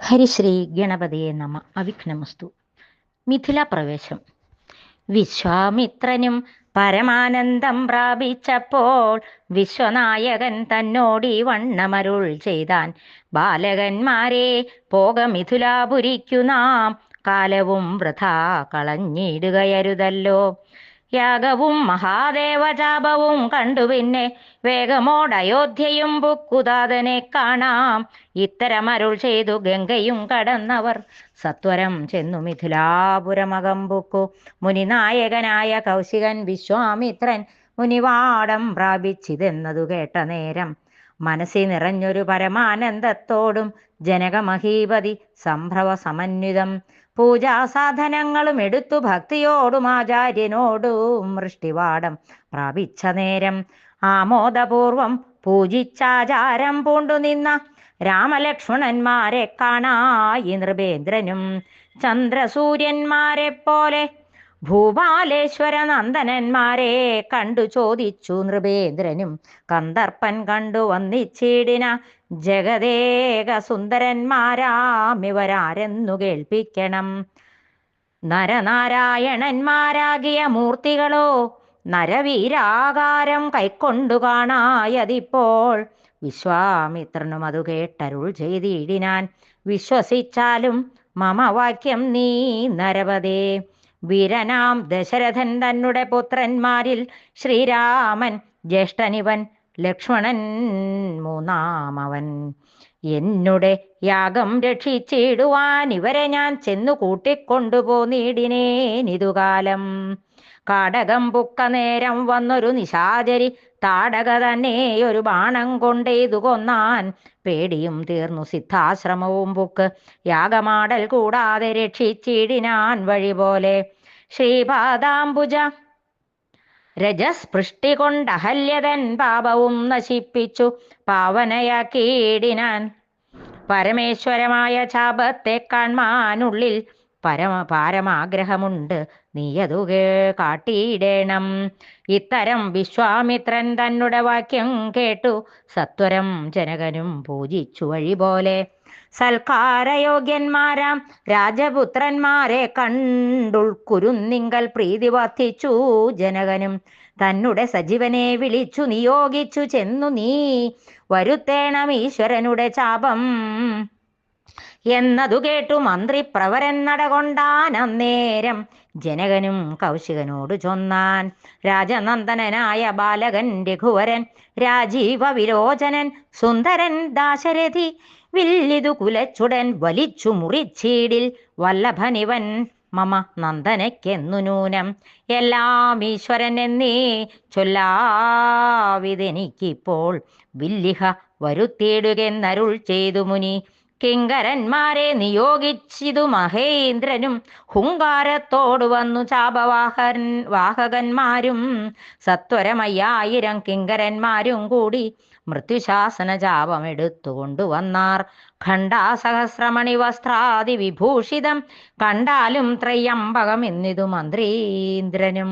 ഹരിശ്രീ ഗണപതിയെ നമ. അവിഘ്നമസ്തു. മിഥിലാപ്രവേശം. വിശ്വാമിത്രനും പരമാനന്ദം പ്രാപിച്ചപ്പോൾ വിശ്വനായകൻ തന്നോടി വണ്ണമരുൾ ചെയ്താൻ. ബാലകന്മാരെ പോക മിഥിലാപുരിക്കു നാം, കാലവും വൃഥാ കളഞ്ഞിടുകയരുതല്ലോ. യാഗവും മഹാദേവജാപവും കണ്ടു പിന്നെ വേഗമോടയോധ്യയും പുക്കുതാതനെ കാണാം. ഇത്തരമരുൾ ചെയ്തു ഗംഗയും കടന്നവർ സത്വരം ചെന്നു മിഥിലാപുരമകമ്പുക്കു. മുനിനായകനായ കൗശികൻ വിശ്വാമിത്രൻ മുനിവാടം പ്രാപിച്ചിതെന്നതു കേട്ട നേരം മനസ്സി നിറഞ്ഞൊരു പരമാനന്ദത്തോടും ജനകമഹീപതി സംഭ്രവ സമന്വിതം പൂജാസാധനങ്ങളും എടുത്തു ഭക്തിയോടും ആചാര്യനോടും വൃഷ്ടിവാടം പ്രാപിച്ച നേരം ആമോദപൂർവം പൂജിച്ചാചാരം പൂണ്ടു നിന്ന രാമലക്ഷ്മണന്മാരെ കാണായി നൃപേന്ദ്രനും. ചന്ദ്രസൂര്യന്മാരെ പോലെ ഭൂപാലേശ്വര നന്ദനന്മാരെ കണ്ടു ചോദിച്ചു നൃപേന്ദ്രനും. കന്ദർപ്പൻ കണ്ടു വന്നിച്ചിടിന ജഗദേക സുന്ദരന്മാരാമിവരാരെന്നു കേൾപ്പിക്കണം. നരനാരായണന്മാരാകിയ മൂർത്തികളോ നരവീരാകാരം കൈക്കൊണ്ടു കാണായതിപ്പോൾ. വിശ്വാമിത്രനും അതു കേട്ടരുൾ ചെയ്തിടിനാൻ. വിശ്വസിച്ചാലും മമ വാക്യം നീ നരപതേ. വീരനാം ദശരഥൻ തന്നെ പുത്രന്മാരിൽ ശ്രീരാമൻ ജ്യേഷ്ഠനിവൻ, ലക്ഷ്മണൻ മൂന്നാമവൻ. എന്നുടെ യാഗം രക്ഷിച്ചിടുവാൻ ഇവരെ ഞാൻ ചെന്നു കൂട്ടിക്കൊണ്ടുപോന്നിടിനേനിതുകാലം. കാടകം പുക്ക നേരം വന്നൊരു നിശാചരി താടക തന്നെ ഒരു ബാണം കൊണ്ടെയ്തു കൊന്നാൻ. പേടിയും തീർന്നു സിദ്ധാശ്രമവും പുക്ക് യാഗമാടൽ കൂടാതെ രക്ഷിച്ചിടിനാൻ വഴി പോലെ. ശ്രീപാദാംബുജ രജസ്പൃഷ്ടി കൊണ്ടഹല്യതൻ പാപവും നശിപ്പിച്ചു പാവനയാക്കിയിടിനാൻ. പരമേശ്വരമായ ചാപത്തെ കാൺമാനുള്ളിൽ പാരമാഗ്രഹമുണ്ട്, നീയതു കാട്ടിയിടേണം. ഇത്തരം വിശ്വാമിത്രൻ തന്നെ വാക്യം കേട്ടു സത്വരം ജനകനും പൂജിച്ചു വഴി പോലെ. സൽക്കാരയോഗ്യന്മാരാം രാജപുത്രന്മാരെ കണ്ടുൾക്കുരുന്നിങ്കൽ പ്രീതി വർദ്ധിച്ചു ജനകനും. തന്നെ സജീവനെ വിളിച്ചു നിയോഗിച്ചു ചെന്നു നീ വരുത്തേണം ഈശ്വരനുടെ ചാപം എന്നതു കേട്ടു മന്ത്രി പ്രവരൻ നടകൊണ്ടാൻ. അന്നേരം ജനകനും കൗശികനോട് ചൊന്നാൻ. രാജനന്ദനായ ബാലകൻ രഘുവരൻ, രാജീവ വിലോചനൻ സുന്ദരൻ ദാശരഥി, വില്ലിതു കുലച്ചുടൻ വലിച്ചു മുറിച്ചീടിൽ വല്ലഭനിവൻ മമ നന്ദനയ്ക്കെന്നു നൂനം. എല്ലാം ഈശ്വരൻ എന്നീ ചൊല്ലാവിതെനിക്കിപ്പോൾ, വില്ലിഹ വരുത്തിയിടുകെന്നരുൾ ചെയ്തു മുനി. കിങ്കരന്മാരെ നിയോഗിച്ചിതു മഹേന്ദ്രനും ഹുങ്കാരത്തോടു വന്നു വാഹകന്മാരും സത്വരമയ്യായിരം കിങ്കരന്മാരും കൂടി മൃത്യുശാസന ചാപമെടുത്തുകൊണ്ടുവന്നാർ. ഖണ്ഡാസഹസ്രമണി വസ്ത്രാദി വിഭൂഷിതം കണ്ടാലും ത്രയംബകം എന്നിതു മന്ത്രീന്ദ്രനും.